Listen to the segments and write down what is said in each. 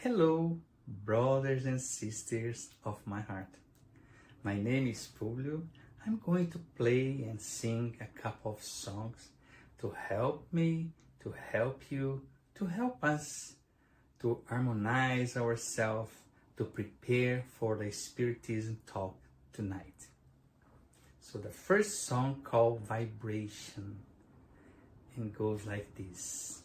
Hello, brothers and sisters of my heart. My name is Publio. I'm going to play and sing a couple of songs to help me, to help you, to help us to harmonize ourselves, to prepare for the Spiritism talk tonight. So the first song called Vibration and goes like this.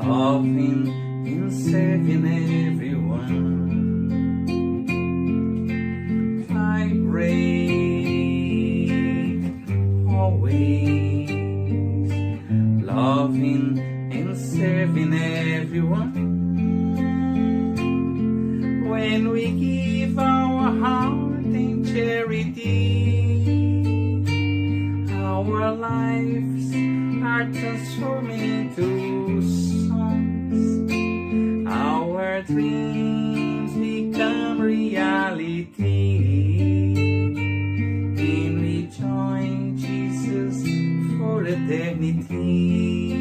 Loving and serving everyone. Vibrate always. Loving and serving everyone. When we give our heart in charity, our lives are transforming into songs. Our dreams become reality, and we join Jesus for eternity.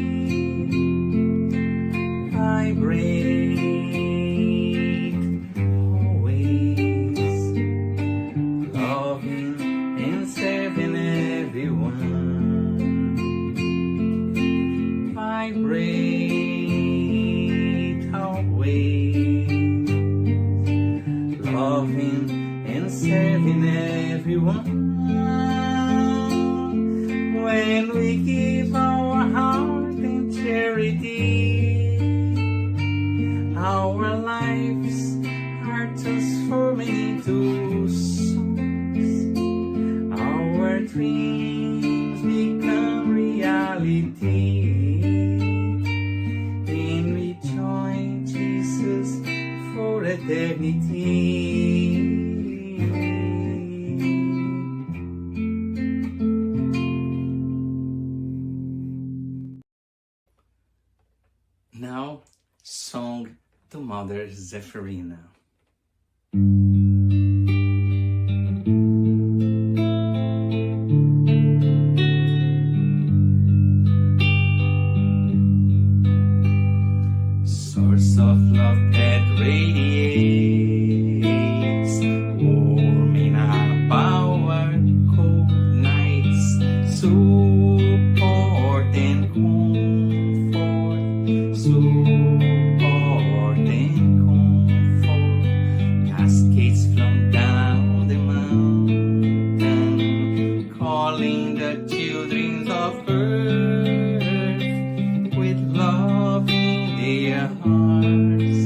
Vibrate always, loving and serving everyone. Vibrate always, loving and serving everyone. When we give our heart in charity, our lives are transforming into songs. Our dreams become reality, and we join Jesus for eternity. Now, song to Mother Zephyrina. Source of love that radiates, warming up our cold nights, support and comfort, support and comfort, cascades from down the mountain, calling the children of earth with love in their hearts,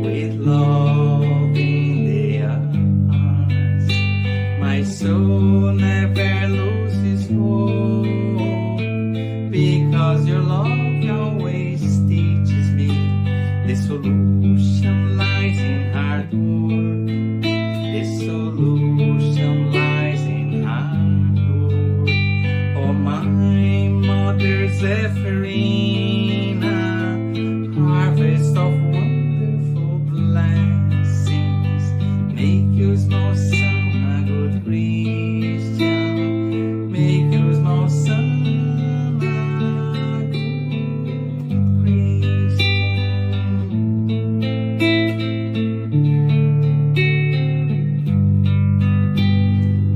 with love in their hearts. My soul never loses hope, because your love always teaches me the solution lies in hard work. The solution lies in hard work. Oh, my Mother Zephyrina, harvest of wonderful blessings, make your small son a good Christian, make your small son a good Christian.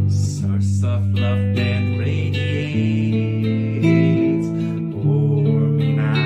Source of love that radiates, warming up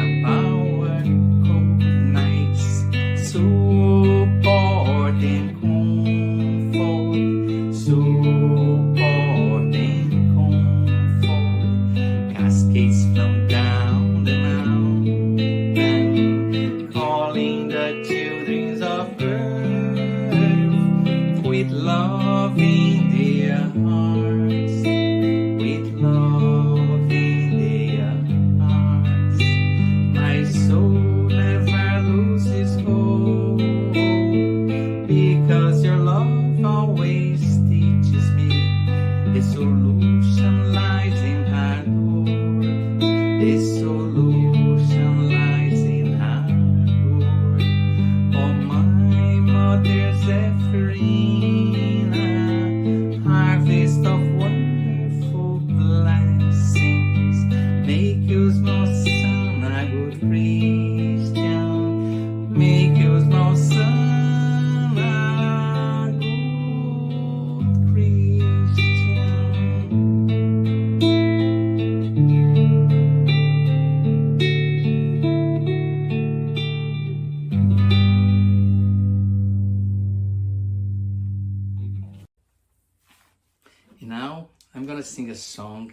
song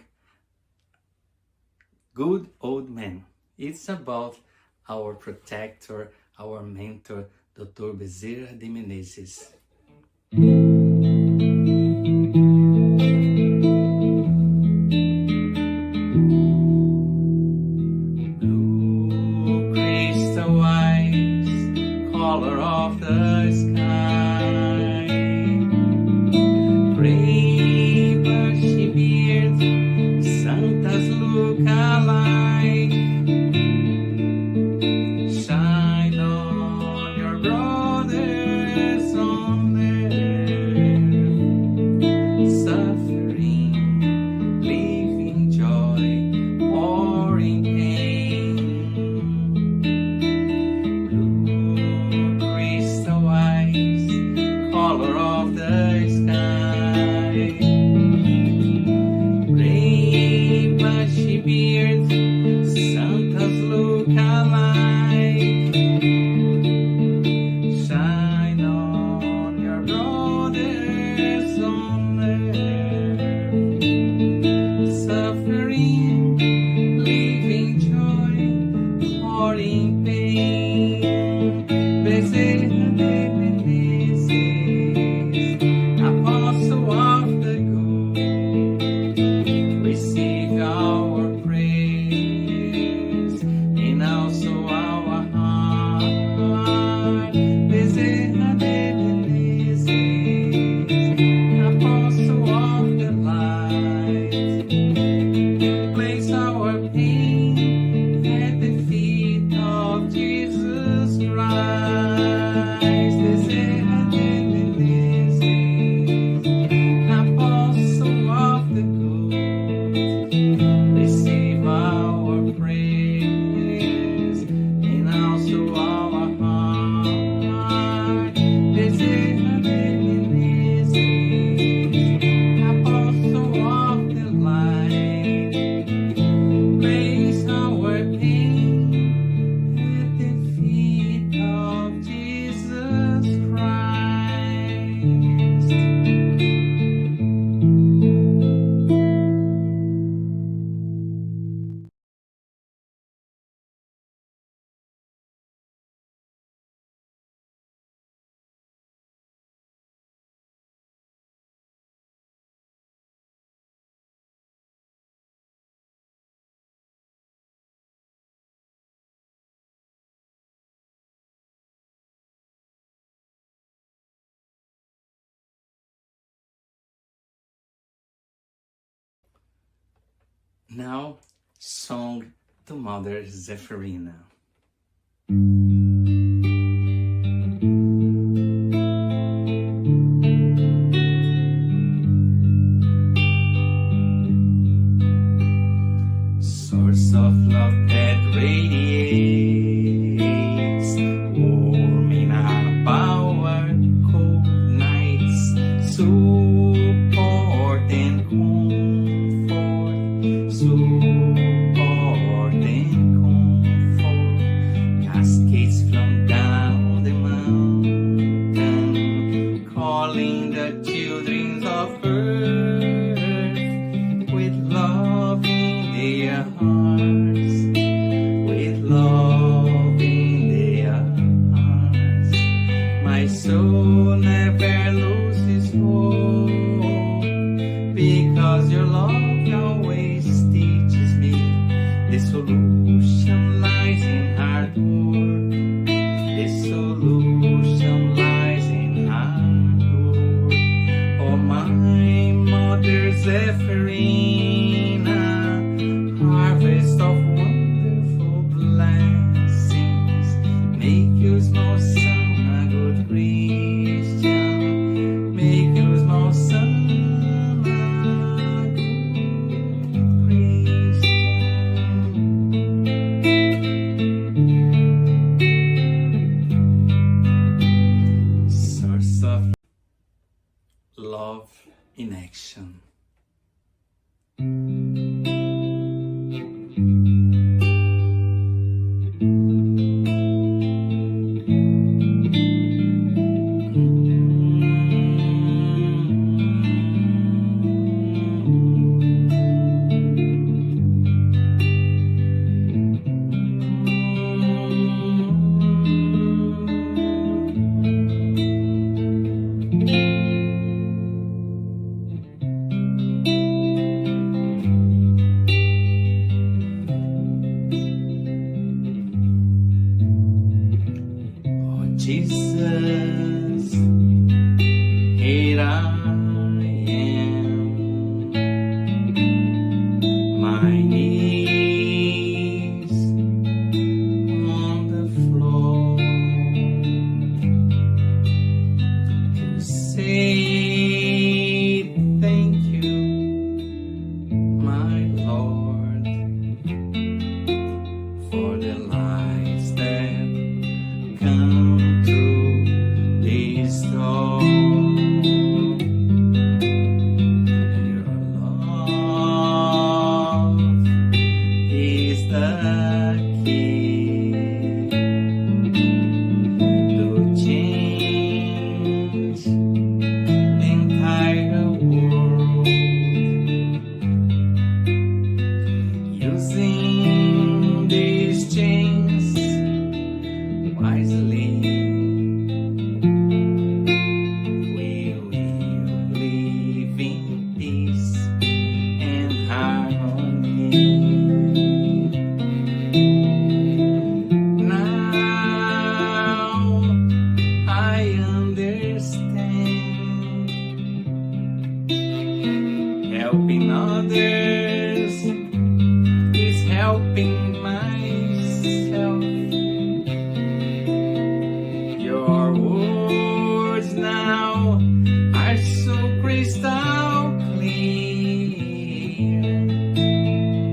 Good Old Man. It's about our protector, our mentor, Dr. Bezerra de Menezes. Blue crystal eyes, color of the sky, gray bushy beard, Santa's look alike. Shine on your brothers on earth, suffering, living joy, or in pain. Blue crystal eyes, color of the sky, gray bushy beard, Santa's look alike. Shine on your brothers on earth, suffering, living joy, or in pain. Bezerra de Menezes, Apostle of the Good, receive our praise and also our heart. Bezerra de Menezes, Apostle of the light, place our pain at the feet of Jesus Christ. Bezerra de Menezes, Apostle of the Good, receive our praise and also our heart. Bezerra de Menezes, Apostle of the light, place our pain at the feet of Jesus Christ. Now, song to Mother Zephyrina. Source of love that radiates, warm in our power, cold nights, support and comfort, support and comfort, cascades from down the mountain, calling the children of earth with love in their hearts, with love in their hearts. My soul never loses hope, because your love always teaches me the solution lies in hard work. The solution lies in hard work. Oh, my Mother Zephyrina, harvest of wonderful blessings, make your small son a good Christian, make your small son a good Christian. Source of love in action. my knees on the floor to say thank you, my Lord, for the lights that come through this door. Your love is the key to change the entire world. Using these chains wisely, we will live in peace and harmony. Now I understand, helping others is helping myself. Your words now are so crystal clear.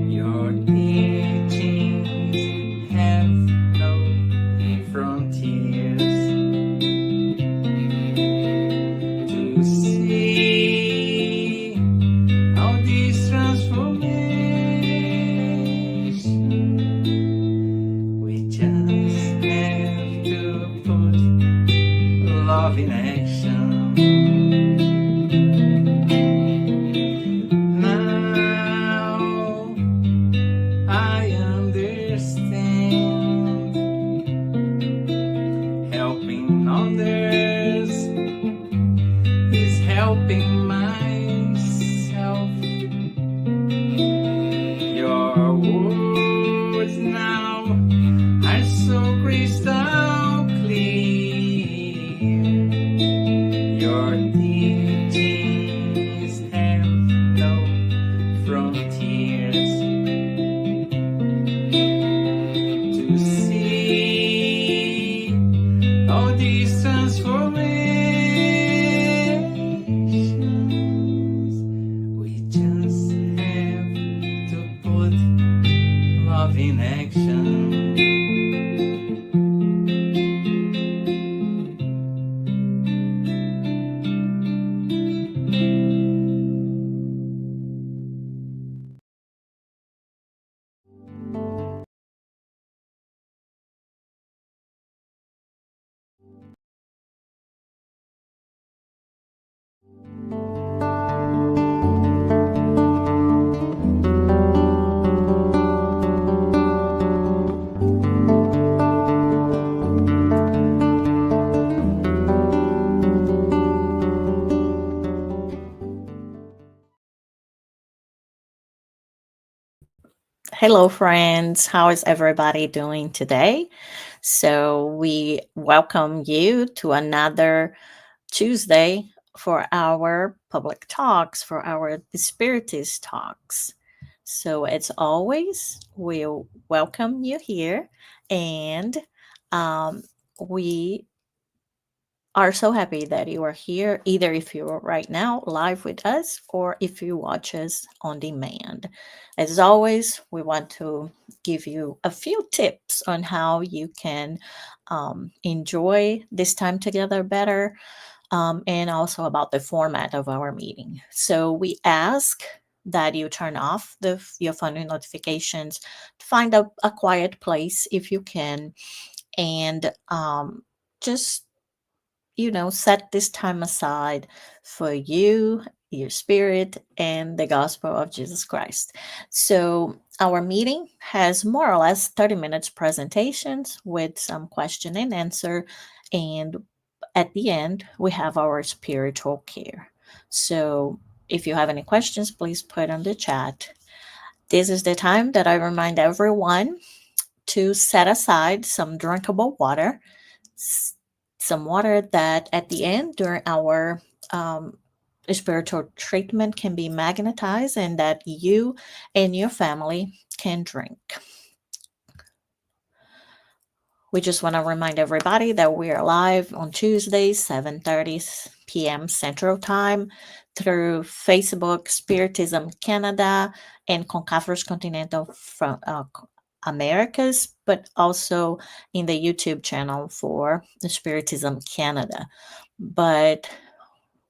Your teachings have no frontiers. To see all these transformations, we just have to put love in action. Now I understand, helping others is helping myself. Your words now are so crystal clear. Your teachings have no frontiers. To see all these transformations, we just have to put love in action. Hello, friends. How is everybody doing today? So, we welcome you to another Tuesday for our public talks, for our Spiritist talks. So, as always, we'll welcome you here, and um, we are so happy that you are here, either if you're right now live with us or if you watch us on demand. As always, we want to give you a few tips on how you can enjoy this time together better, and also about the format of our meeting. So we ask that you turn off your phone notifications, find a quiet place if you can, and just set this time aside for you, your spirit, and the gospel of Jesus Christ. So, our meeting has more or less 30 minutes presentations with some question and answer. And at the end, we have our spiritual care. So, if you have any questions, please put on the chat. This is the time that I remind everyone to set aside some drinkable water, some water that at the end during our um, spiritual treatment can be magnetized and that you and your family can drink. We just want to remind everybody that we are live on Tuesdays, 7:30 p.m. Central Time through Facebook, Spiritism Canada, and Concafres Continental from Americas, but also in the YouTube channel for the Spiritism Canada. But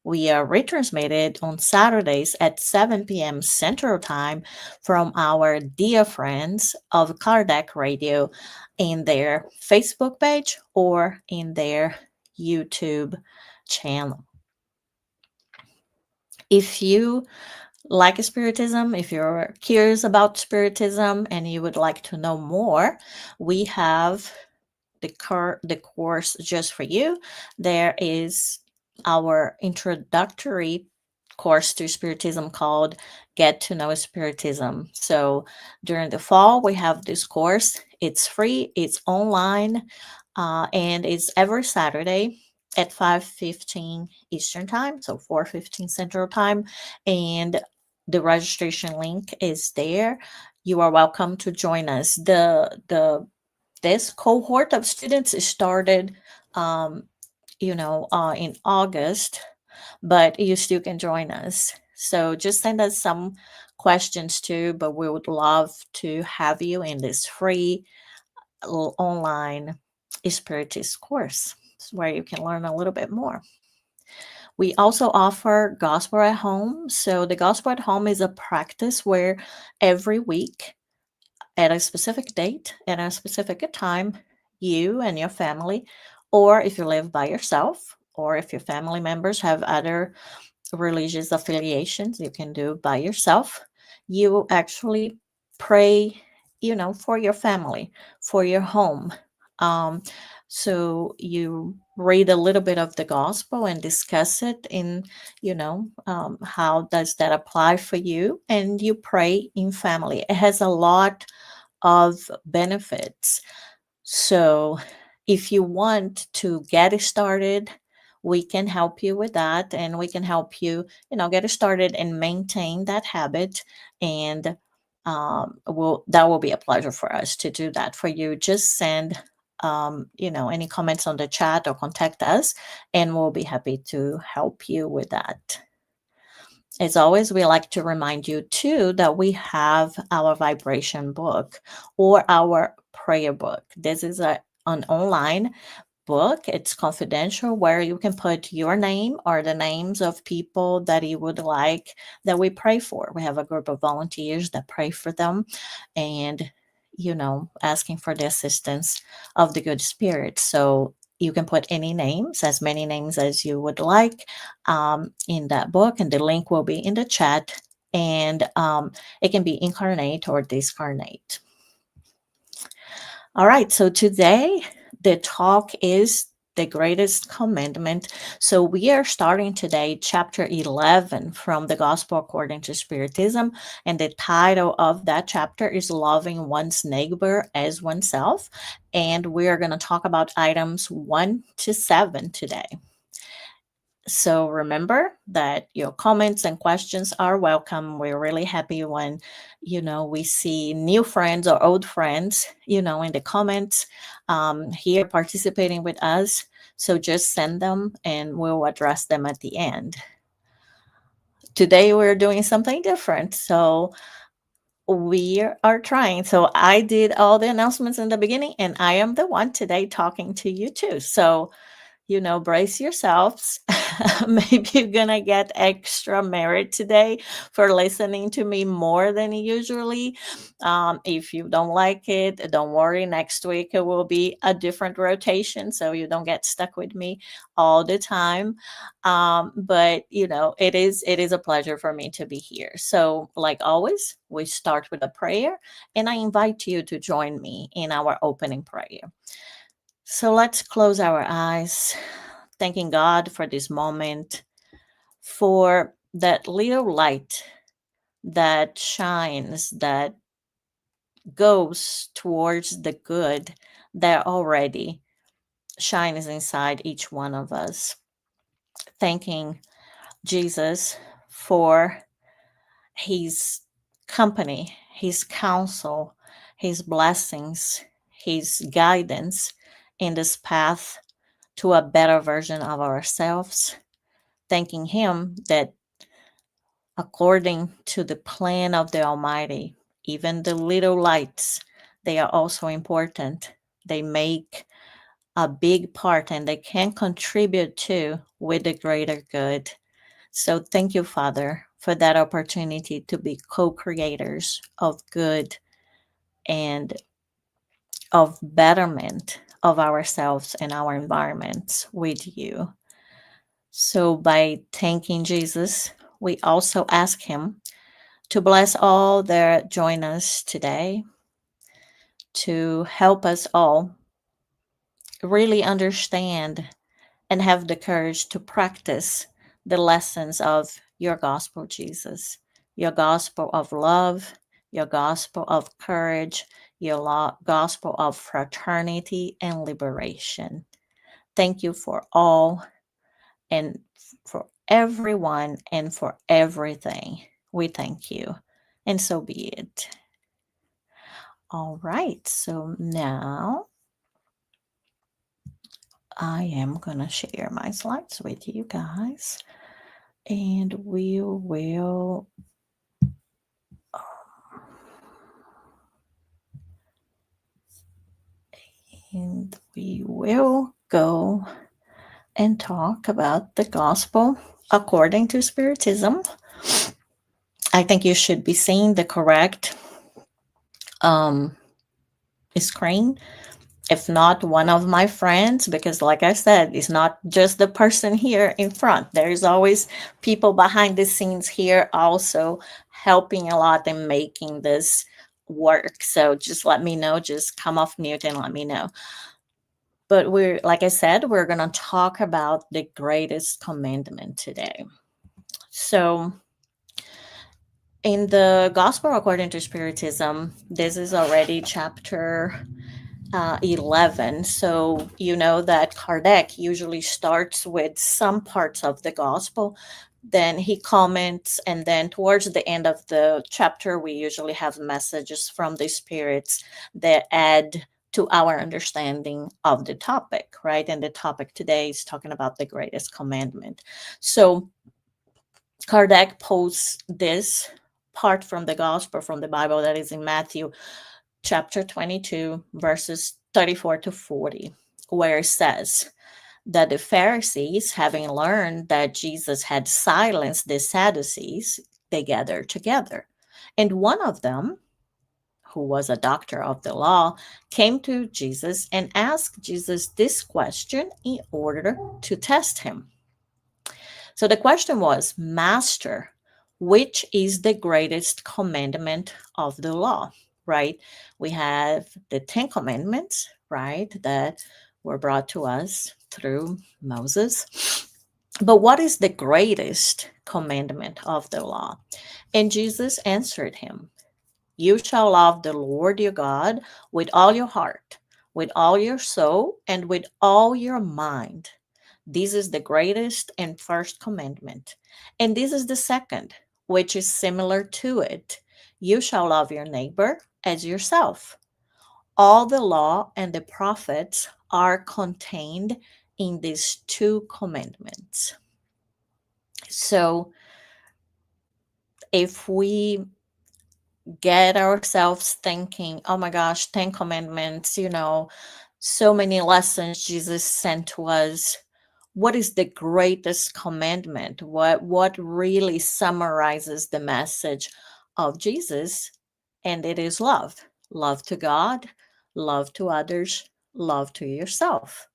we are retransmitted on Saturdays at 7 p.m. Central Time from our dear friends of Kardec Radio in their Facebook page or in their YouTube channel. If you like Spiritism, if you're curious about Spiritism and you would like to know more, we have the course just for you. There is our introductory course to Spiritism called Get to Know Spiritism. So during the fall, we have this course. It's free, it's online, and it's every Saturday at 5:15 Eastern Time, so 4:15 Central Time, and the registration link is there. You are welcome to join us. The this cohort of students started, um, in August, but you still can join us. So just send us some questions too, but we would love to have you in this free online Spiritist course where you can learn a little bit more. We also offer Gospel at Home. So the Gospel at Home is a practice where every week at a specific date at a specific time, you and your family, or if you live by yourself, or if your family members have other religious affiliations, you can do by yourself. You actually pray, for your family, for your home. Um, so you read a little bit of the gospel and discuss it in, how does that apply for you? And you pray in family. It has a lot of benefits. So, if you want to get started, we can help you with that and we can help you, get started and maintain that habit. And that will be a pleasure for us to do that for you. Just send, any comments on the chat or contact us, and we'll be happy to help you with that. As always, we like to remind you too that we have our vibration book or our prayer book. This is an online book. It's confidential where you can put your name or the names of people that you would like that we pray for. We have a group of volunteers that pray for them and, asking for the assistance of the good spirit. So you can put any names, as many names as you would like, in that book, and the link will be in the chat. And it can be incarnate or discarnate. All right, so today the talk is the greatest commandment. So we are starting today chapter 11 from the Gospel according to Spiritism, and the title of that chapter is Loving One's Neighbor as Oneself, and we are going to talk about items 1 to 7 today. So remember that your comments and questions are welcome. We're really happy when, we see new friends or old friends, in the comments here participating with us. So just send them and we'll address them at the end. Today we're doing something different. So we are trying. So I did all the announcements in the beginning, and I am the one today talking to you too. So brace yourselves. Maybe you're going to get extra merit today for listening to me more than usually. If you don't like it, don't worry. Next week, it will be a different rotation so you don't get stuck with me all the time. But, it is a pleasure for me to be here. So, like always, we start with a prayer, and I invite you to join me in our opening prayer. So let's close our eyes, thanking God for this moment, for that little light that shines, that goes towards the good that already shines inside each one of us. Thanking Jesus for his company, his counsel, his blessings, his guidance in this path to a better version of ourselves, thanking him that according to the plan of the Almighty, even the little lights, they are also important. They make a big part and they can contribute to with the greater good. So thank you, Father, for that opportunity to be co-creators of good and of betterment of ourselves and our environments with you. So by thanking Jesus, we also ask him to bless all that join us today, to help us all really understand and have the courage to practice the lessons of your gospel, Jesus, your gospel of love, your gospel of courage, your gospel of fraternity and liberation. Thank you for all and for everyone and for everything. We thank you. And so be it. All right. So now I am going to share my slides with you guys. And we will go and talk about the gospel according to Spiritism. I think you should be seeing the correct screen. If not, one of my friends, because like I said, it's not just the person here in front. There's always people behind the scenes here also helping a lot and making this work. So just let me know, just come off mute and let me know. But like I said, we're going to talk about the greatest commandment today. So in the Gospel according to Spiritism, this is already chapter 11. So you know that Kardec usually starts with some parts of the gospel, then he comments, and then towards the end of the chapter, we usually have messages from the spirits that add to our understanding of the topic, right? And the topic today is talking about the greatest commandment. So Kardec posts this part from the gospel, from the Bible, that is in Matthew chapter 22, verses 34 to 40, where it says that the Pharisees, having learned that Jesus had silenced the Sadducees, they gathered together. And one of them, who was a doctor of the law, came to Jesus and asked Jesus this question in order to test him. So the question was, Master, which is the greatest commandment of the law? Right? We have the 10 commandments, right, that were brought to us through Moses. But what is the greatest commandment of the law? And Jesus answered him, You shall love the Lord your God with all your heart, with all your soul, and with all your mind. This is the greatest and first commandment. And this is the second, which is similar to it. You shall love your neighbor as yourself. All the law and the prophets are contained in these two commandments. So if we get ourselves thinking, oh my gosh, 10 commandments, so many lessons Jesus sent to us. What is the greatest commandment? What really summarizes the message of Jesus? And it is love. Love to God, love to others, love to yourself.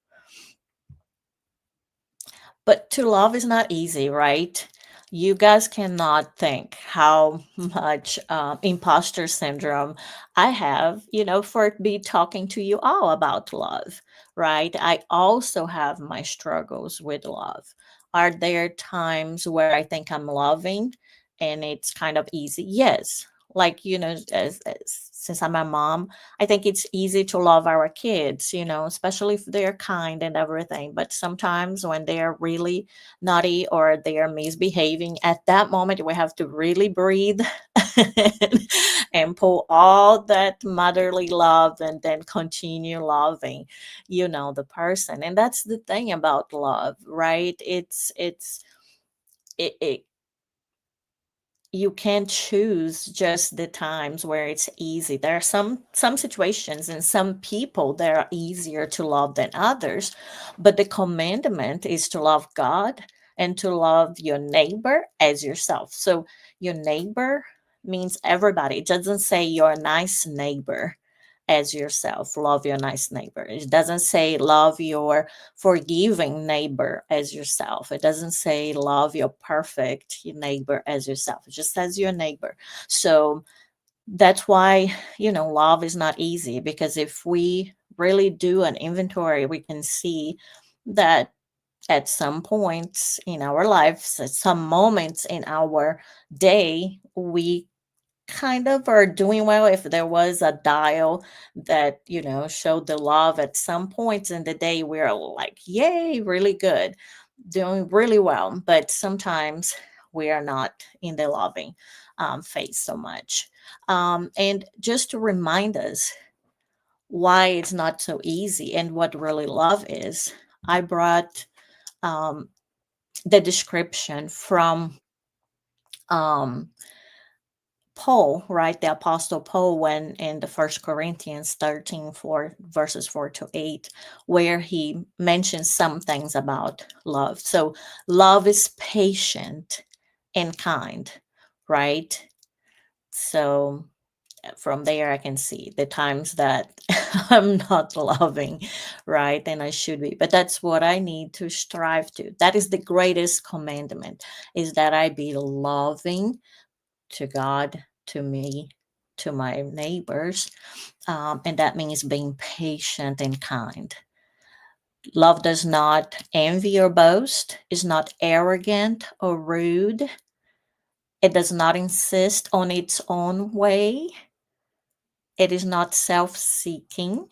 But to love is not easy, right? You guys cannot think how much imposter syndrome I have, for be talking to you all about love, right? I also have my struggles with love. Are there times where I think I'm loving and it's kind of easy? Yes. Like, since I'm a mom, I think it's easy to love our kids, especially if they're kind and everything. But sometimes when they're really naughty or they are misbehaving, at that moment, we have to really breathe and pull all that motherly love and then continue loving, the person. And that's the thing about love, right? It you can't choose just the times where it's easy. There are some situations and some people that are easier to love than others, but the commandment is to love God and to love your neighbor as yourself. So your neighbor means everybody. It doesn't say your nice neighbor as yourself. Love your nice neighbor. It doesn't say love your forgiving neighbor as yourself. It doesn't say love your perfect neighbor as yourself. It just says your neighbor. So that's why, love is not easy, because if we really do an inventory, we can see that at some points in our lives, at some moments in our day, we kind of are doing well. If there was a dial that showed the love at some points in the day, we're like, yay, really good, doing really well. But sometimes we are not in the loving phase so much. And just to remind us why it's not so easy and what really love is, I brought um, the description from um, Paul, right? The Apostle Paul, when in the First Corinthians 13, 4, verses 4 to 8, where he mentions some things about love. So love is patient and kind, right? So from there, I can see the times that I'm not loving, right? And I should be. But that's what I need to strive to. That is the greatest commandment, is that I be loving to God, to me, to my neighbors. And that means being patient and kind. Love does not envy or boast, is not arrogant or rude. It does not insist on its own way. It is not self seeking,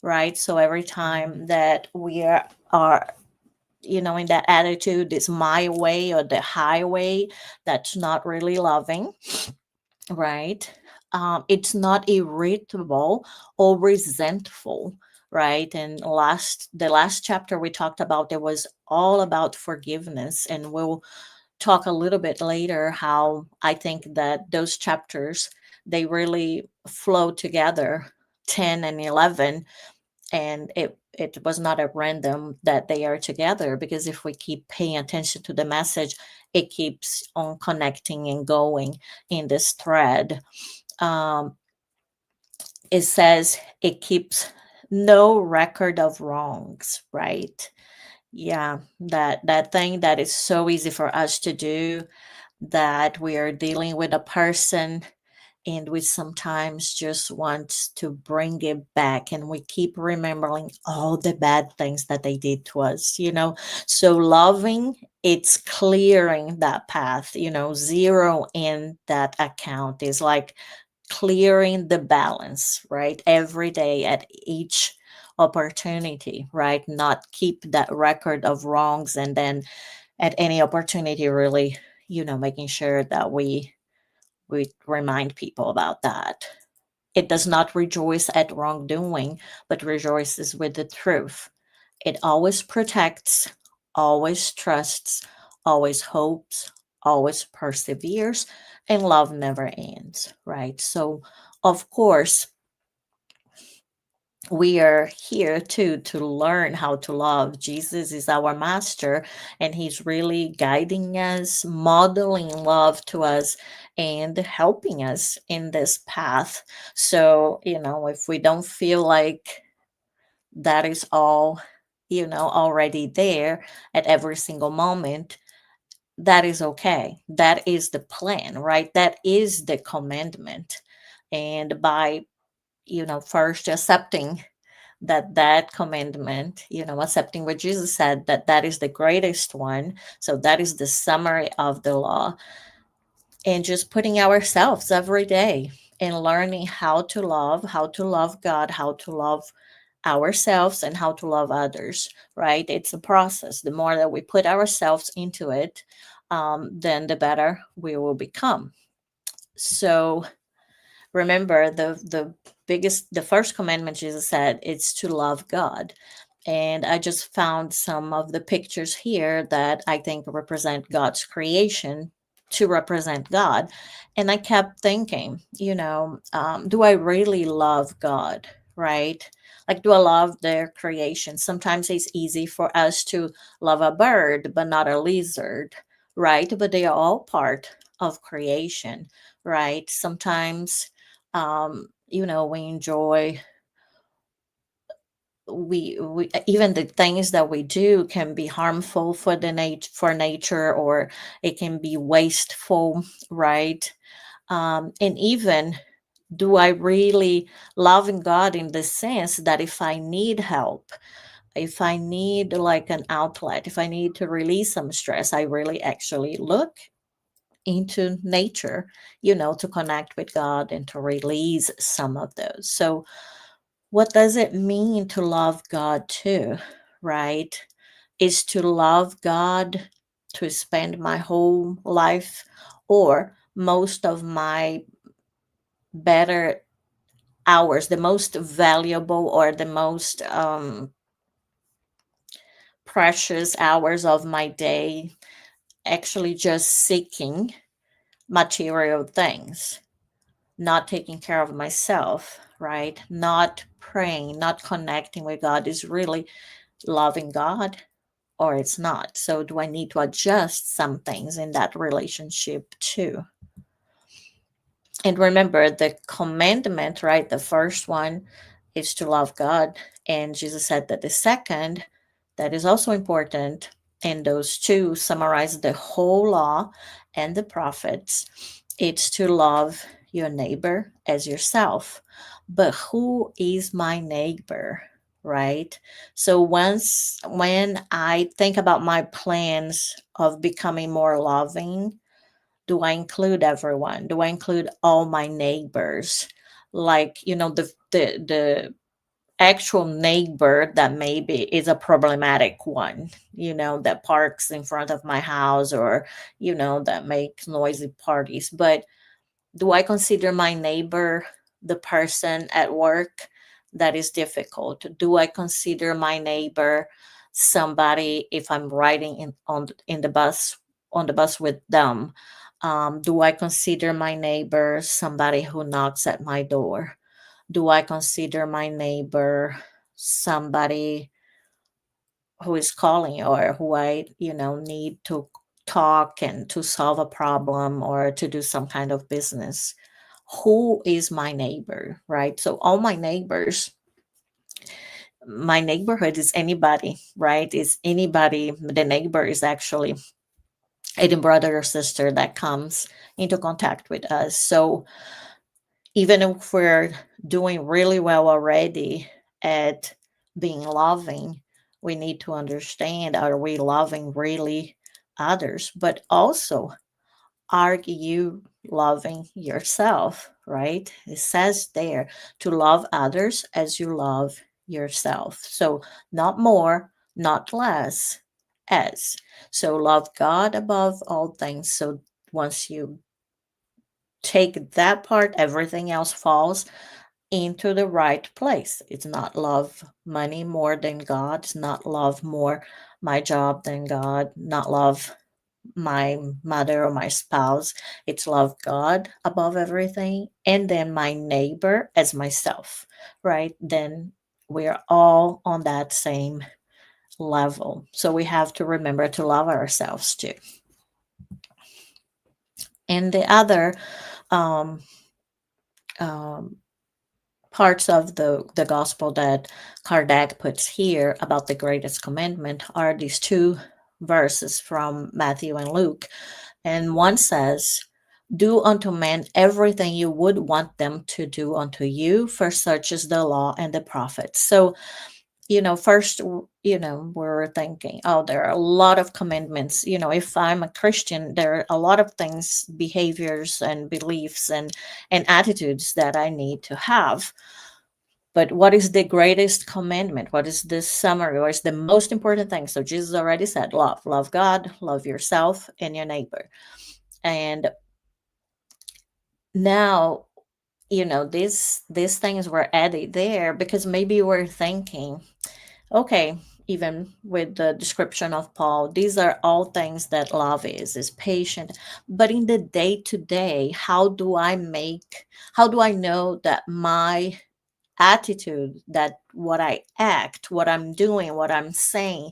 right? So every time that we are in that attitude, it's my way or the highway, that's not really loving, right? It's not irritable or resentful, right? And the last chapter we talked about, it was all about forgiveness, and we'll talk a little bit later how I think that those chapters, they really flow together, 10 and 11, and it was not a random that they are together, because if we keep paying attention to the message, it keeps on connecting and going in this thread. um, it says it keeps no record of wrongs, right? Yeah, that thing that is so easy for us to do, that we are dealing with a person and we sometimes just want to bring it back, and we keep remembering all the bad things that they did to us, so loving, it's clearing that path, zero in that account is like clearing the balance, right? Every day at each opportunity, right? Not keep that record of wrongs, and then at any opportunity, really, making sure that we remind people about that. It does not rejoice at wrongdoing, but rejoices with the truth. It always protects, always trusts, always hopes, always perseveres, and love never ends, right? So, of course, we are here to learn how to love. Jesus is our master, and he's really guiding us, modeling love to us, and helping us in this path. So, if we don't feel like that is all, already there at every single moment, that is okay. That is the plan, right? That is the commandment. And by, first accepting that commandment, accepting what Jesus said, that is the greatest one. So that is the summary of the law. and just putting ourselves every day and learning how to love God, how to love ourselves, and how to love others, right? It's a process. The more that we put ourselves into it, then the better we will become. So remember, the first commandment Jesus said, it's to love God. And I just found some of the pictures here that I think represent God's creation to represent God. And I kept thinking, do I really love God? Right? Like, do I love their creation? Sometimes it's easy for us to love a bird, but not a lizard, right? But they are all part of creation, right? Sometimes, we enjoy we even the things that we do can be harmful for for nature, or it can be wasteful, right? And even, do I really loving God in the sense that if I need help, if I need like an outlet, if I need to release some stress, I really actually look into nature, to connect with God and to release some of those. So what does it mean to love God too, right? Is to love God to spend my whole life, or most of my better hours, the most valuable or the most precious hours of my day, actually just seeking material things, not taking care of myself, right? Not praying, not connecting with God is really loving God, or it's not. So, do I need to adjust some things in that relationship too? And remember, the commandment, right? The first one is to love God. And Jesus said that the second, that is also important. And those two summarize the whole law and the prophets. It's to love your neighbor as yourself. But who is my neighbor? Right? So when I think about my plans of becoming more loving, do I include everyone? Do I include all my neighbors? Like, the actual neighbor that maybe is a problematic one, that parks in front of my house, or, that makes noisy parties. But do I consider my neighbor the person at work that is difficult? Do I consider my neighbor somebody, if I'm riding in the bus, on the bus with them? Do I consider my neighbor somebody who knocks at my door? Do I consider my neighbor somebody who is calling, or who I, need to talk and to solve a problem or to do some kind of business? Who is my neighbor, right? So all my neighborhood is anybody, right? Is anybody. The neighbor is actually any brother or sister that comes into contact with us. So even if we're doing really well already at being loving, we need to understand, are we loving really others? But also, are you loving yourself, right? It says there to love others as you love yourself. So, not more, not less, as. So, love God above all things. So, once you take that part, everything else falls into the right place. It's not love money more than God. It's not love more my job than God. Not love my mother or my spouse. It's love God above everything. And then my neighbor as myself, right? Then we're all on that same level. So we have to remember to love ourselves too. And the other um, um, parts of the gospel that Kardec puts here about the greatest commandment are these two verses from Matthew and Luke. And one says, "Do unto men everything you would want them to do unto you, for such is the law and the prophets." So first, we're thinking, oh, there are a lot of commandments. If I'm a Christian, there are a lot of things, behaviors and beliefs and attitudes that I need to have. But what is the greatest commandment? What is the summary? What is the most important thing? So Jesus already said, love God, love yourself and your neighbor. And now, these things were added there because maybe we're thinking, okay, even with the description of Paul, these are all things that love is patient. But in the day to day, how do I know that my attitude, that what I act, what I'm doing, what I'm saying,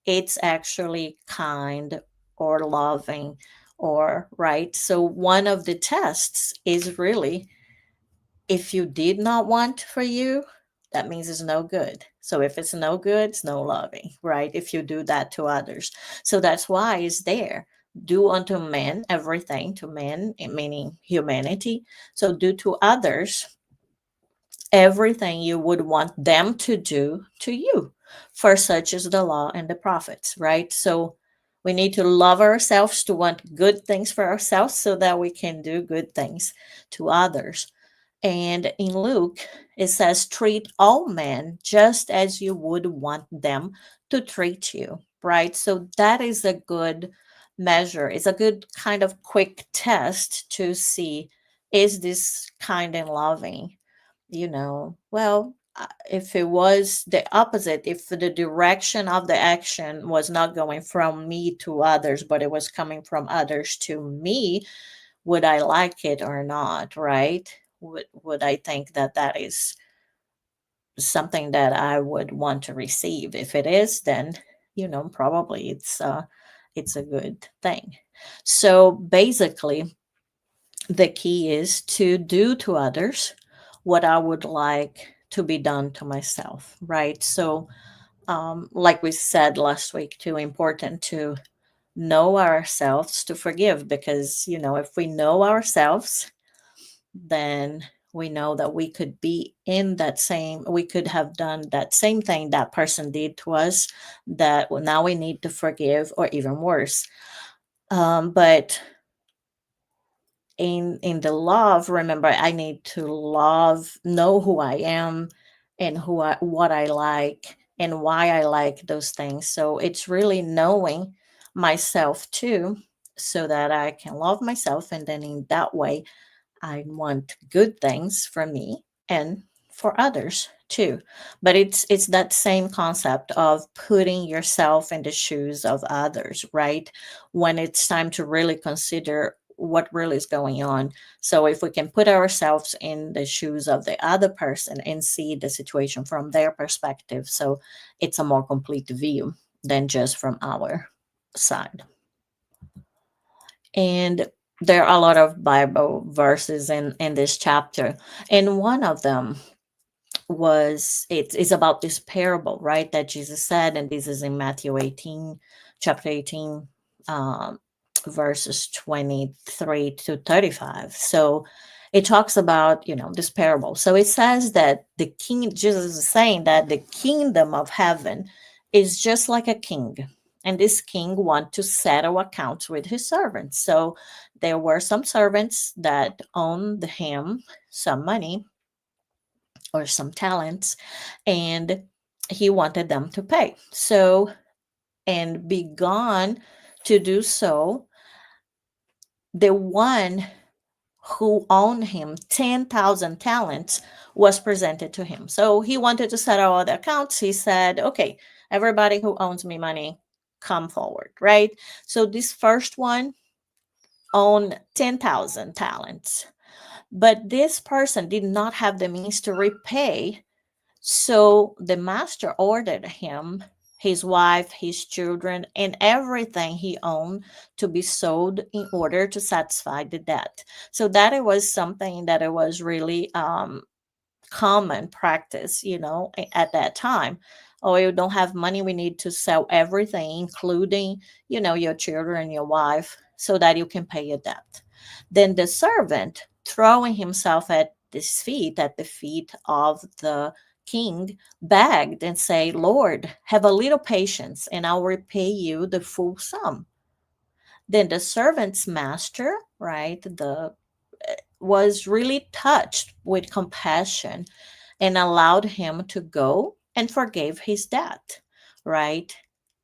it's actually kind or loving or right? So one of the tests is really, if you did not want for you, that means it's no good. So if it's no good, it's no loving, right? If you do that to others. So that's why it's there. Do unto men everything to men, meaning humanity. So do to others everything you would want them to do to you. For such is the law and the prophets, right? So we need to love ourselves, to want good things for ourselves so that we can do good things to others. And in Luke, it says, treat all men just as you would want them to treat you, right? So that is a good measure. It's a good kind of quick test to see, is this kind and loving? Well, if it was the opposite, if the direction of the action was not going from me to others, but it was coming from others to me, would I like it or not, right? Would I think that that is something that I would want to receive? If it is, then probably it's a good thing. So basically, the key is to do to others what I would like to be done to myself, right? So, like we said last week, too important to know ourselves to forgive, because if we know ourselves, then we know that we could be in that same, we could have done that same thing that person did to us, that now we need to forgive, or even worse. But in the love, remember, I need to love, know who I am, and what I like and why I like those things. So it's really knowing myself too, so that I can love myself, and then in that way I want good things for me and for others too. But it's that same concept of putting yourself in the shoes of others, right? When it's time to really consider what really is going on. So if we can put ourselves in the shoes of the other person and see the situation from their perspective, so it's a more complete view than just from our side. And there are a lot of Bible verses in this chapter. And one of them was, it's about this parable, right? That Jesus said, and this is in Matthew 18, chapter 18, um, verses 23 to 35. So it talks about, this parable. So it says that Jesus is saying that the kingdom of heaven is just like a king. And this king want to settle accounts with his servants. So there were some servants that owned him some money or some talents, and he wanted them to pay. So, and begun to do so, the one who owned him 10,000 talents was presented to him. So he wanted to settle all the accounts. He said, okay, everybody who owns me money, come forward, right? So this first one owned 10,000 talents. But this person did not have the means to repay. So the master ordered him, his wife, his children, and everything he owned to be sold in order to satisfy the debt. So that it was something that it was really common practice, at that time. Oh, you don't have money, we need to sell everything, including, your children and your wife, so that you can pay your debt. Then the servant, throwing himself at the feet of the king begged and say, Lord, have a little patience and I'll repay you the full sum. Then the servant's master, right, the was really touched with compassion and allowed him to go and forgave his debt, right?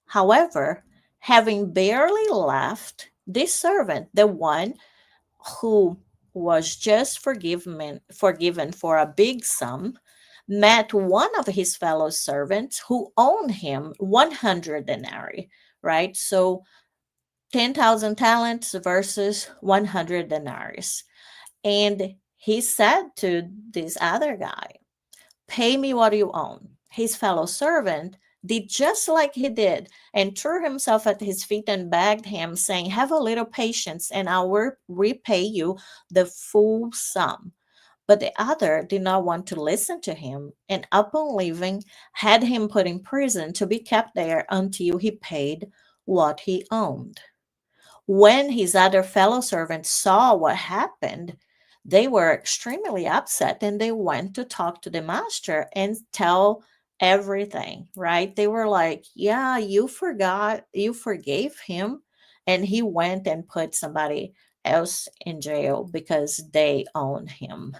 However, having barely left, this servant, the one who was just forgiven for a big sum, met one of his fellow servants who owed him 100 denarii, right? So 10,000 talents versus 100 denarii. And he said to this other guy, pay me what you own. His fellow servant did just like he did and threw himself at his feet and begged him, saying, have a little patience and I will repay you the full sum. But the other did not want to listen to him, and upon leaving, had him put in prison to be kept there until he paid what he owned. When his other fellow servants saw what happened, they were extremely upset and they went to talk to the master and tell everything, right? They were like, yeah, you forgave him. And he went and put somebody else in jail because they own him.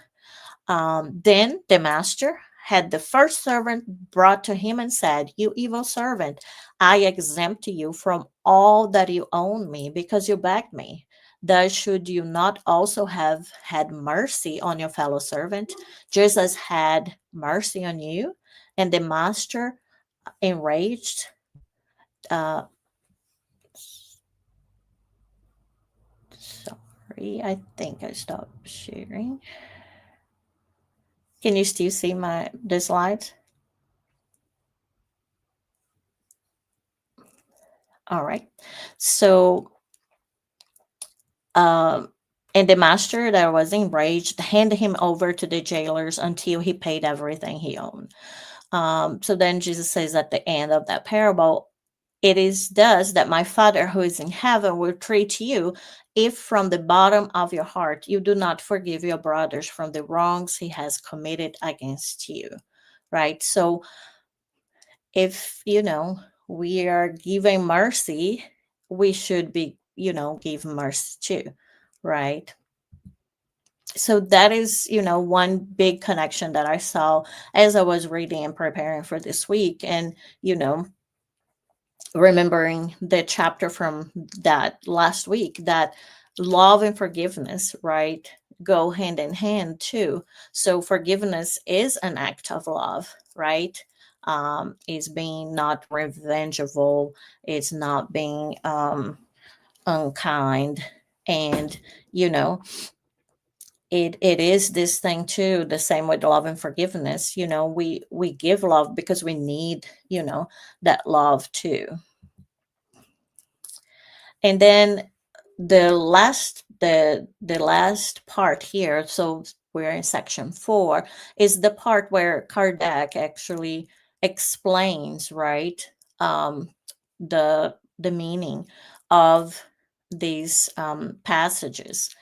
Then the master had the first servant brought to him and said, you evil servant, I exempt you from all that you own me because you begged me. Thus, should you not also have had mercy on your fellow servant, just as had mercy on you? And the master, enraged, uh, sorry, I think I stopped sharing. Can you still see the slides? All right. So, um, and the master that was enraged handed him over to the jailers until he paid everything he owned. So then Jesus says at the end of that parable, it is thus that my Father who is in heaven will treat you if from the bottom of your heart you do not forgive your brothers from the wrongs he has committed against you. Right? So if, we are giving mercy, we should be, give mercy too. Right? So that is, one big connection that I saw as I was reading and preparing for this week. And, remembering the chapter from that last week, that love and forgiveness, right, go hand in hand too. So forgiveness is an act of love, right? It's being not revengeful, it's not being unkind. And, you know, it is this thing too, the same with love and forgiveness. We give love because we need, that love too. And then the last part here, so we're in section 4, is the part where Kardec actually explains, right, the meaning of these passages.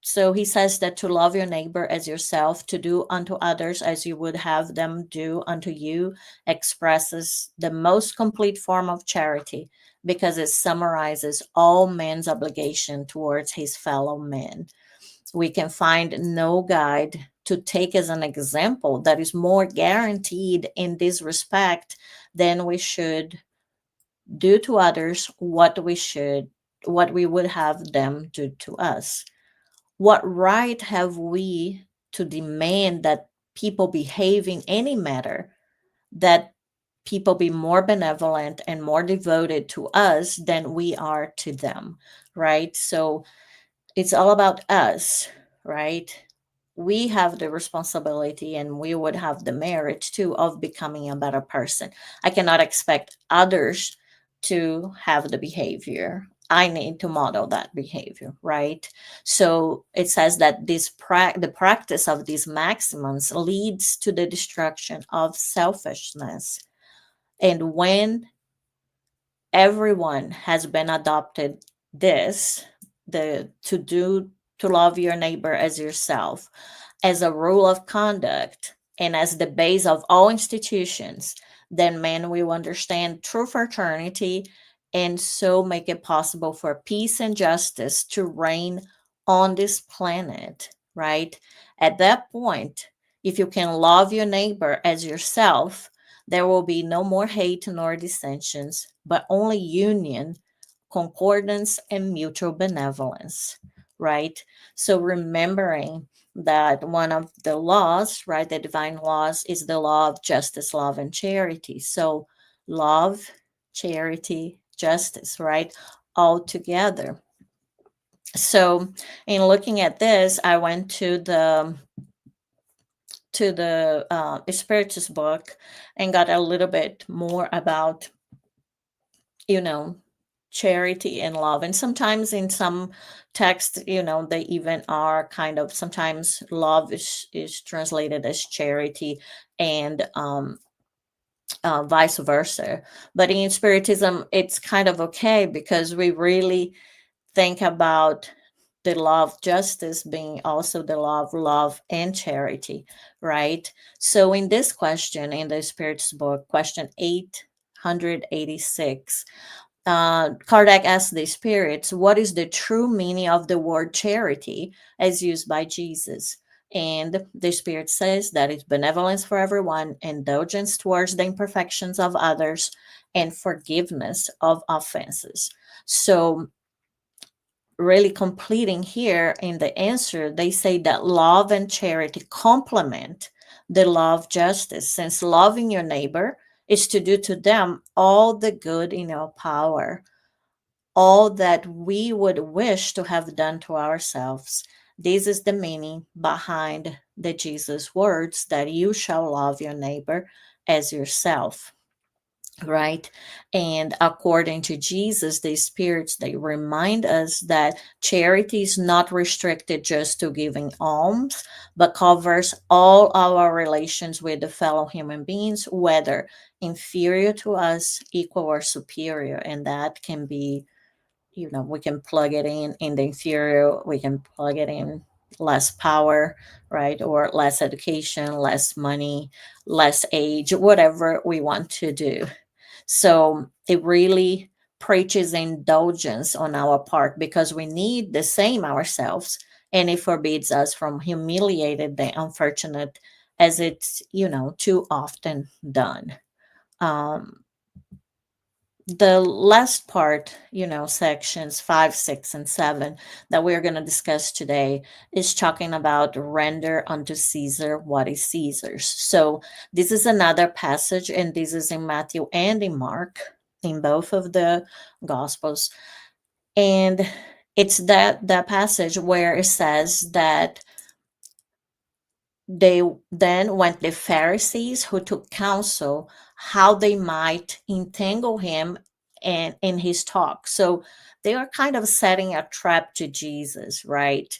So he says that to love your neighbor as yourself, to do unto others as you would have them do unto you, expresses the most complete form of charity, because it summarizes all man's obligation towards his fellow men. We can find no guide to take as an example that is more guaranteed in this respect than we should do to others what we would have them do to us. What right have we to demand that people behave in any matter, that people be more benevolent and more devoted to us than we are to them, right? So it's all about us, right? We have the responsibility and we would have the merit too of becoming a better person. I cannot expect others to have the behavior. I need to model that behavior, right? So it says that the practice of these maxims leads to the destruction of selfishness. And when everyone has been adopted this, to love your neighbor as yourself, as a rule of conduct, and as the base of all institutions, then man will understand true fraternity and so make it possible for peace and justice to reign on this planet, right? At that point, if you can love your neighbor as yourself, there will be no more hate nor dissensions, but only union, concordance, and mutual benevolence, right? So remembering that one of the laws, right, the divine laws, is the law of justice, love, and charity. So love, charity, justice, right, all together. So in looking at this, I went to the Spiritist book and got a little bit more about, you know, charity and love. And sometimes in some texts, they even are kind of, sometimes love is translated as charity, and vice versa. But in Spiritism, it's kind of okay because we really think about the law of justice being also the law of love and charity, right? So in this question, in the Spirit's book, question 886, Kardec asked the spirits, what is the true meaning of the word charity as used by Jesus? And the spirit says that it's benevolence for everyone, indulgence towards the imperfections of others, and forgiveness of offenses. So, really completing here in the answer, they say that love and charity complement the law of justice, since loving your neighbor is to do to them all the good in your power, all that we would wish to have done to ourselves. This is the meaning behind the Jesus words that you shall love your neighbor as yourself, right? And according to Jesus, the spirits, they remind us that charity is not restricted just to giving alms, but covers all our relations with the fellow human beings, whether inferior to us, equal, or superior. And that can be, we can plug it in the inferior, we can plug it in less power, right? Or less education, less money, less age, whatever we want to do. So it really preaches indulgence on our part because we need the same ourselves, and it forbids us from humiliating the unfortunate as it's, too often done. Um, the last part, sections 5, 6, and 7 that we're going to discuss today is talking about render unto Caesar what is Caesar's. So this is another passage, and this is in Matthew and in Mark, in both of the Gospels. And it's that passage where it says that they then went the Pharisees who took counsel how they might entangle him and in his talk. So they are kind of setting a trap to Jesus, right?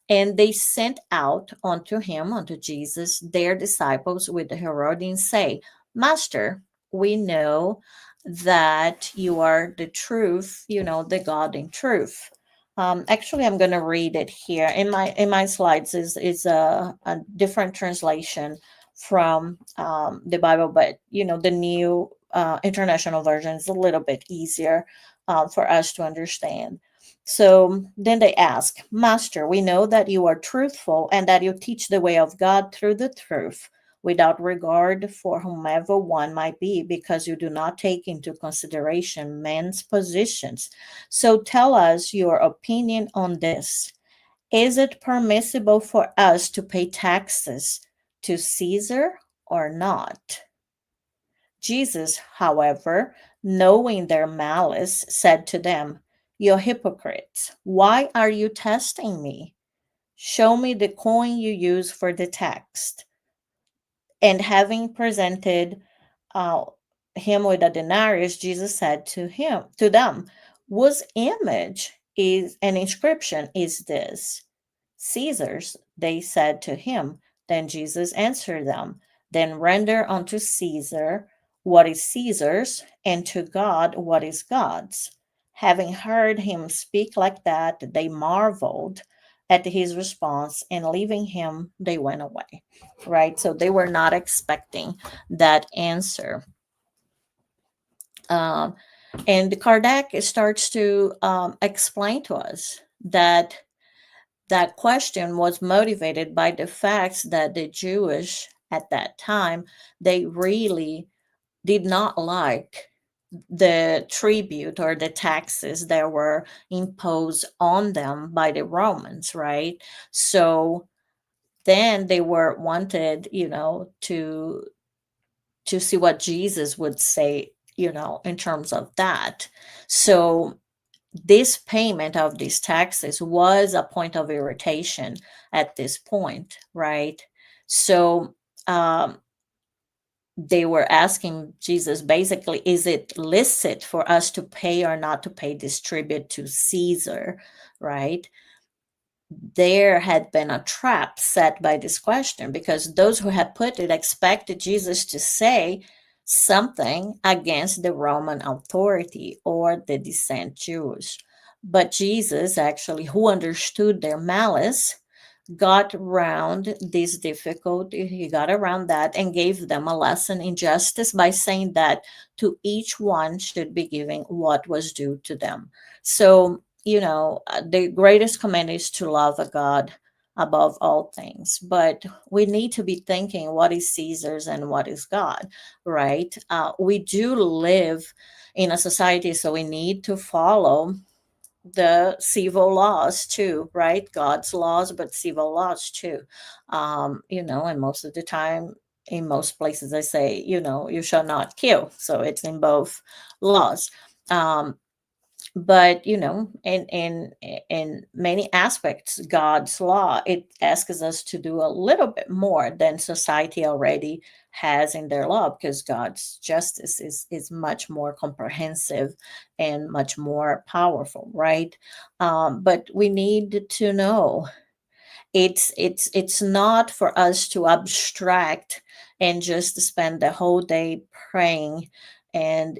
And they sent out unto Jesus, their disciples with the Herodians, say, Master, we know that you are the truth, the God in truth. Actually, I'm going to read it here. In my slides is a different translation from the Bible, but the new international version is a little bit easier for us to understand. So then they ask, Master, we know that you are truthful and that you teach the way of God through the truth, without regard for whomever one might be, because you do not take into consideration men's positions. So tell us your opinion on this. Is it permissible for us to pay taxes to Caesar or not? Jesus, however, knowing their malice, said to them, You hypocrites, why are you testing me? Show me the coin you use for the tax. And having presented uh, him with a denarius, Jesus said to them, Whose image is an inscription is this? Caesar's, they said to him. Then Jesus answered them, Then render unto Caesar what is Caesar's, and to God what is God's. Having heard him speak like that, they marveled at his response, and leaving him, they went away. Right? So they were not expecting that answer. Um, and Kardec starts to explain to us that that question was motivated by the facts that the Jewish at that time, they really did not like the tribute or the taxes that were imposed on them by the Romans, right? So then they were wanted, to see what Jesus would say, in terms of that. So this payment of these taxes was a point of irritation at this point, right? So um, they were asking Jesus basically, is it licit for us to pay or not to pay this tribute to Caesar, right? There had been a trap set by this question, because those who had put it expected Jesus to say something against the Roman authority or the dissent Jews. But Jesus, actually, who understood their malice, got around this difficulty. He got around that and gave them a lesson in justice by saying that to each one should be giving what was due to them. So, the greatest command is to love a God above all things. But we need to be thinking, what is Caesar's and what is God, right? We do live in a society, so we need to follow the civil laws too, right? God's laws, but civil laws too. And most of the time, in most places, they say, you shall not kill. So it's in both laws. Um, but in many aspects, God's law, it asks us to do a little bit more than society already has in their law, because God's justice is much more comprehensive and much more powerful, right? But we need to know, it's not for us to abstract and just spend the whole day praying and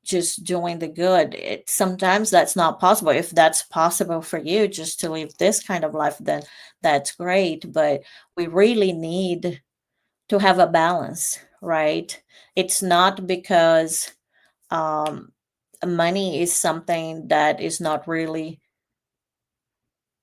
just doing the good. Sometimes that's not possible. If that's possible for you, just to live this kind of life, then that's great. But we really need to have a balance, right? It's not because um, money is something that is not really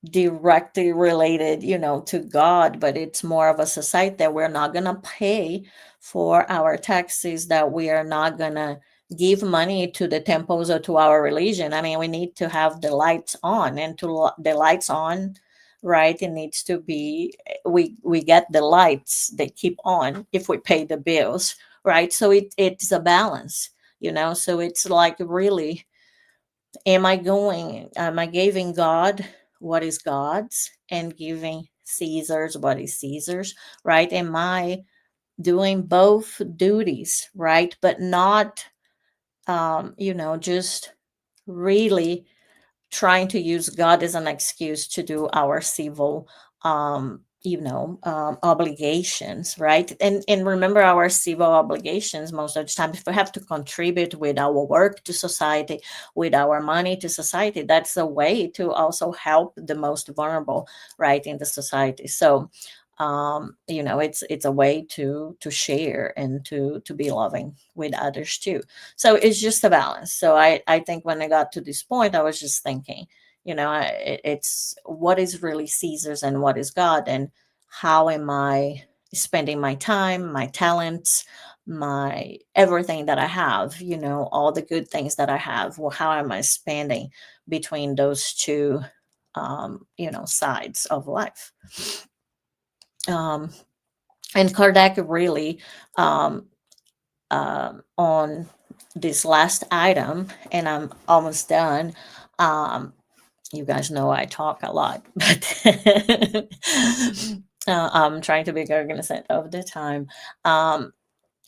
directly related, to God, but it's more of a society that we're not going to pay for our taxes, that we are not going to give money to the temples or to our religion. I mean, we need to have the lights on, and the lights on, right? It needs to be, we get the lights, they keep on if we pay the bills, right? So it's a balance, so it's like, really, am I giving God what is God's and giving Caesar's what is Caesar's, right? Am I doing both duties, right? But not, just really trying to use God as an excuse to do our civil obligations, right? And remember, our civil obligations, most of the time, if we have to contribute with our work to society, with our money to society, that's a way to also help the most vulnerable, right, in the society. So it's a way to share and to be loving with others too. So it's just a balance. So I think when I got to this point, I was just thinking, it's what is really Caesar's and what is God, and how am I spending my time, my talents, my everything that I have, all the good things that I have. Well, how am I spending between those two sides of life? um and Kardec really, um, on this last item, and I'm almost done. You guys know I talk a lot, but I'm trying to be cognizant of the time.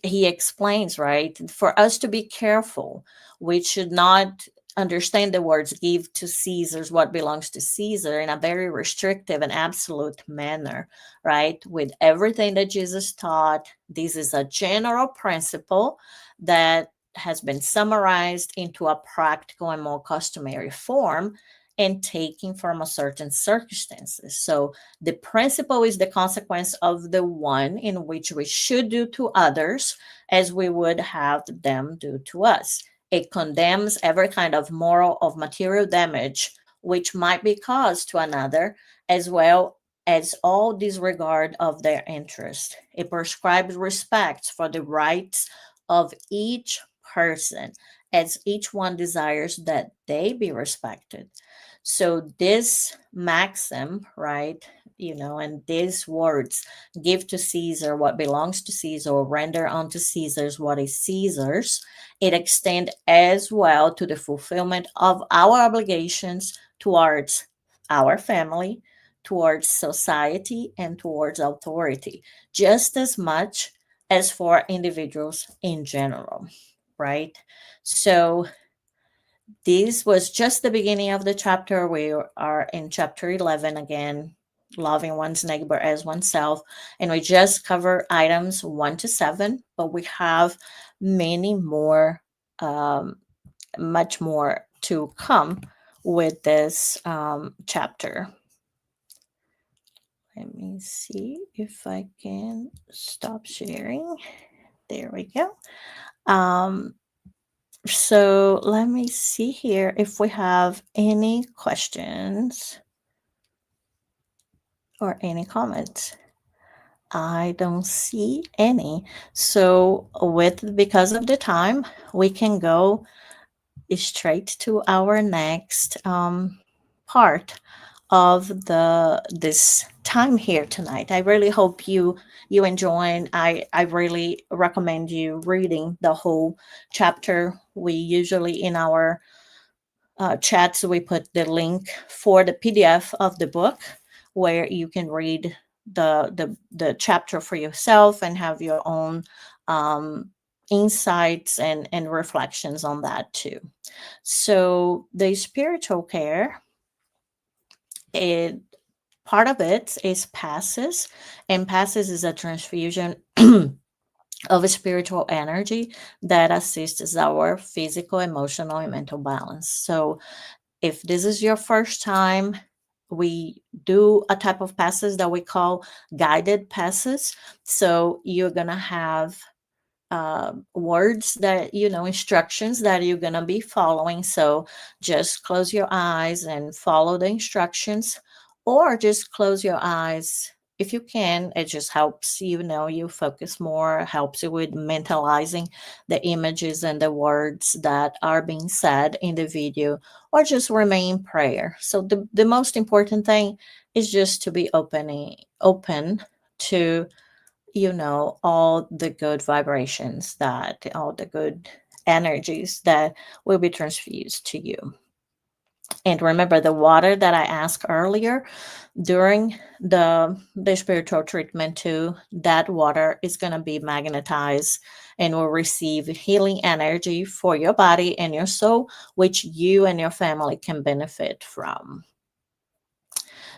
He explains, right, for us to be careful, we should not understand the words give to Caesar's what belongs to Caesar in a very restrictive and absolute manner, right? With everything that Jesus taught, this is a general principle that has been summarized into a practical and more customary form. and taking from a certain circumstances. So the principle is the consequence of the one in which we should do to others as we would have them do to us. It condemns every kind of moral of material damage which might be caused to another, as well as all disregard of their interest. It prescribes respect for the rights of each person, as each one desires that they be respected. So this maxim, right, and these words, give to Caesar what belongs to Caesar, or render unto Caesar's what is Caesar's, it extends as well to the fulfillment of our obligations towards our family, towards society, and towards authority, just as much as for individuals in general, right? So this was just the beginning of the chapter. We are in chapter 11 again, loving one's neighbor as oneself. And we just cover items 1 to 7, but we have many more, much more to come with this chapter. Let me see if I can stop sharing. There we go. So let me see here if we have any questions or any comments. I don't see any. So because of the time, we can go straight to our next part of this time here tonight. I really hope you enjoy. I really recommend you reading the whole chapter. We usually in our chats we put the link for the PDF of the book where you can read the chapter for yourself and have your own insights and reflections on that too. So the spiritual care, it part of it is passes, and passes is a transfusion of a spiritual energy that assists our physical, emotional, and mental balance. So if this is your first time, we do a type of passes that we call guided passes. So you're gonna have words that instructions that you're going to be following. So just close your eyes and follow the instructions, or just close your eyes if you can. It just helps you focus more, helps you with mentalizing the images and the words that are being said in the video, or just remain in prayer. So the most important thing is just to be open to all the good vibrations, that all the good energies that will be transfused to you. And remember the water that I asked earlier during the spiritual treatment too, that water is going to be magnetized and will receive healing energy for your body and your soul, which you and your family can benefit from.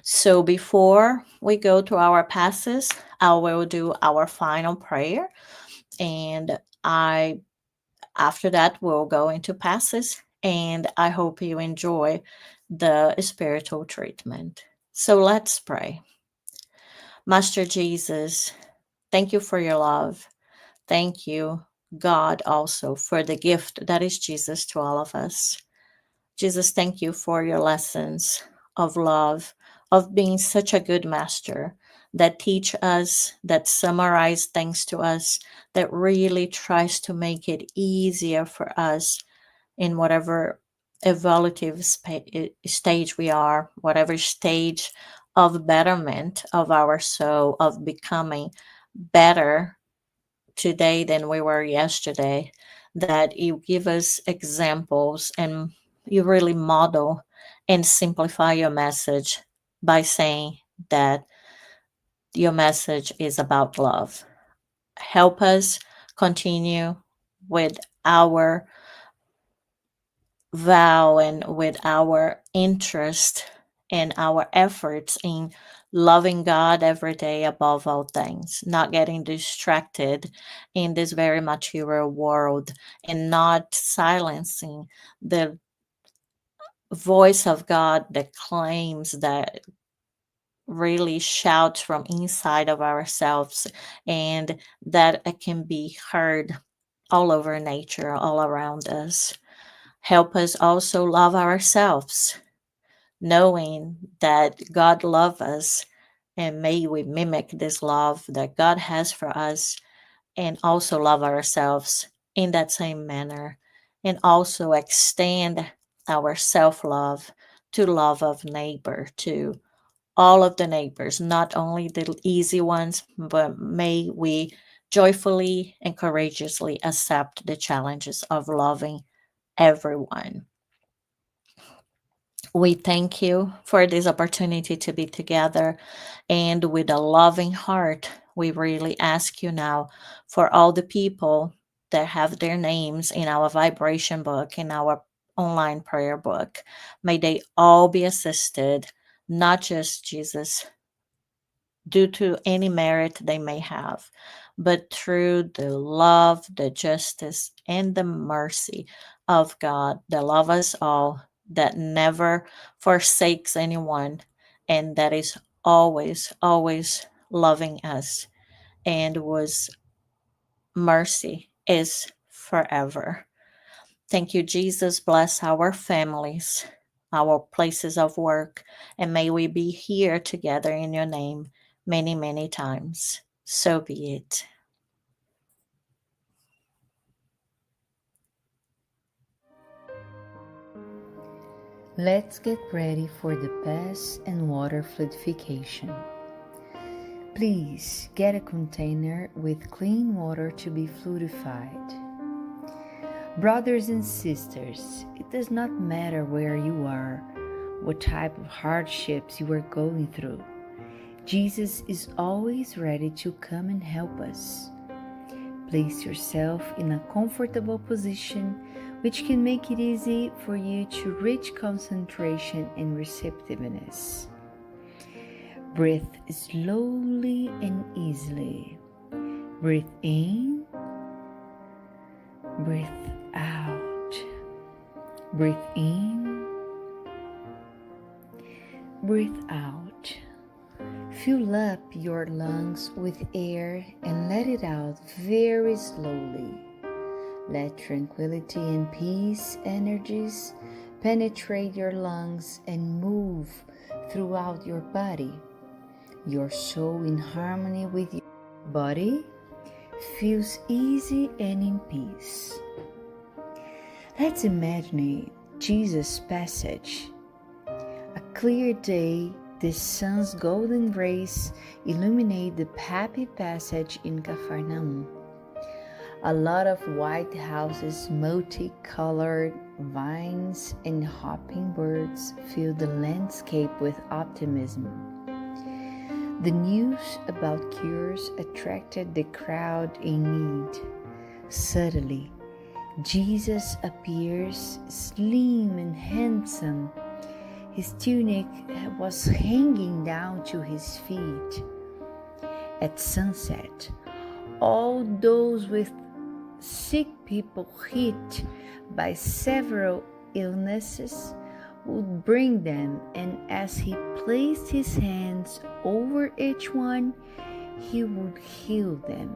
So before we go to our passes, I will do our final prayer, and after that we'll go into passes, and I hope you enjoy the spiritual treatment. So let's pray. Master Jesus, thank you for your love. Thank you, God, also for the gift that is Jesus to all of us. Jesus, thank you for your lessons of love, of being such a good master that teach us, that summarize things to us, that really tries to make it easier for us in whatever evolutive stage we are, whatever stage of betterment of our soul, of becoming better today than we were yesterday, that you give us examples and you really model and simplify your message by saying that your message is about love. Help us continue with our vow and with our interest and our efforts in loving God every day above all things, not getting distracted in this very material world, and not silencing the voice of God that claims, that really shouts from inside of ourselves, and that it can be heard all over nature, all around us. Help us also love ourselves, knowing that God loves us, and may we mimic this love that God has for us, and also love ourselves in that same manner, and also extend our self-love to love of neighbor, to all of the neighbors, not only the easy ones, but may we joyfully and courageously accept the challenges of loving everyone. We thank you for this opportunity to be together, and with a loving heart, we really ask you now for all the people that have their names in our vibration book, in our online prayer book. May they all be assisted, not just Jesus, due to any merit they may have, but through the love, the justice, and the mercy of God that love us all, that never forsakes anyone, and that is always, always loving us, and whose mercy is forever. Thank you, Jesus. Bless our families, our places of work, and may we be here together in your name many, many times. So be it. Let's get ready for the pass and water fluidification. Please get a container with clean water to be fluidified. Brothers and sisters, it does not matter where you are, what type of hardships you are going through. Jesus is always ready to come and help us. Place yourself in a comfortable position, which can make it easy for you to reach concentration and receptiveness. Breathe slowly and easily. Breathe in, breathe out. Breathe in, breathe out. Fill up your lungs with air and let it out very slowly. Let tranquility and peace energies penetrate your lungs and move throughout your body. Your soul in harmony with your body feels easy and in peace. Let's imagine Jesus' passage. A clear day, the sun's golden rays illuminate the happy passage in Capharnaum. A lot of white houses, multicolored vines, and hopping birds fill the landscape with optimism. The news about cures attracted the crowd in need. Suddenly, Jesus appears slim and handsome. His tunic was hanging down to his feet. At sunset, all those with sick people hit by several illnesses would bring them, and as he placed his hands over each one, he would heal them.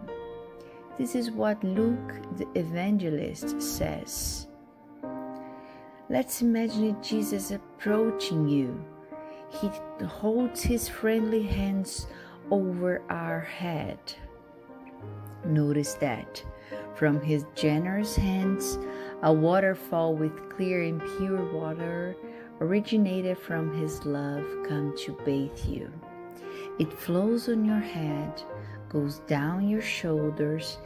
This is what Luke the evangelist says. Let's imagine Jesus approaching you. He holds his friendly hands over our head. Notice that from his generous hands, a waterfall with clear and pure water originated from his love come to bathe you. It flows on your head, goes down your shoulders,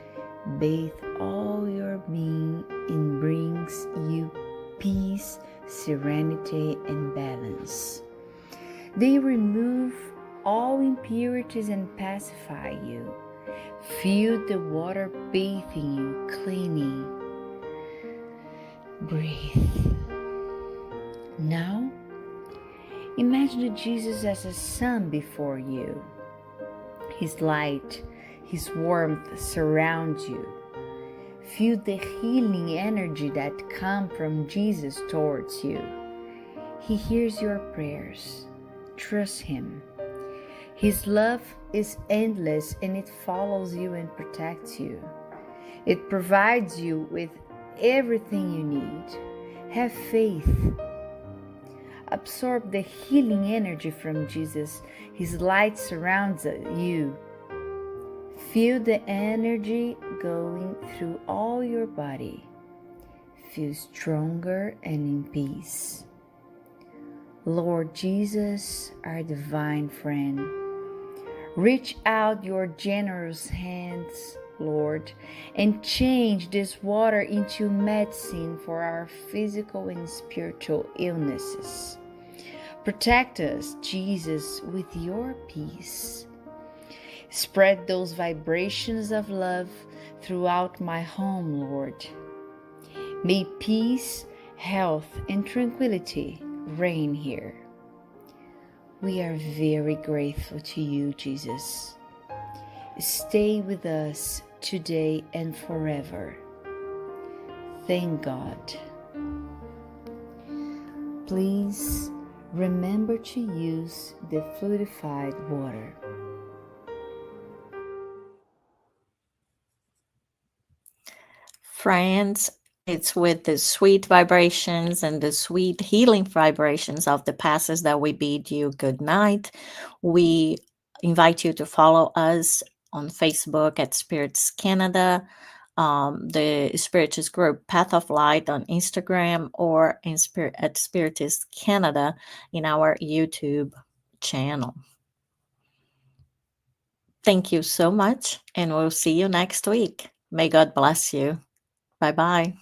bathe all your being, and brings you peace, serenity, and balance. They remove all impurities and pacify you. Feel the water bathing you, cleaning. Breathe. Now, imagine Jesus as a sun before you. His light, his warmth surrounds you. Feel the healing energy that comes from Jesus towards you. He hears your prayers. Trust Him. His love is endless and it follows you and protects you. It provides you with everything you need. Have faith. Absorb the healing energy from Jesus. His light surrounds you. Feel the energy going through all your body. Feel stronger and in peace. Lord Jesus, our divine friend, reach out your generous hands, Lord, and change this water into medicine for our physical and spiritual illnesses. Protect us, Jesus, with your peace. Spread those vibrations of love throughout my home, Lord. May peace, health, and tranquility reign here. We are very grateful to you, Jesus. Stay with us today and forever. Thank God. Please remember to use the fluidified water. Friends, it's with the sweet vibrations and the sweet healing vibrations of the passes that we bid you good night. We invite you to follow us on Facebook at Spirits Canada, the Spiritist group Path of Light on Instagram, or at Spiritist Canada in our YouTube channel. Thank you so much, and we'll see you next week. May God bless you. Bye-bye.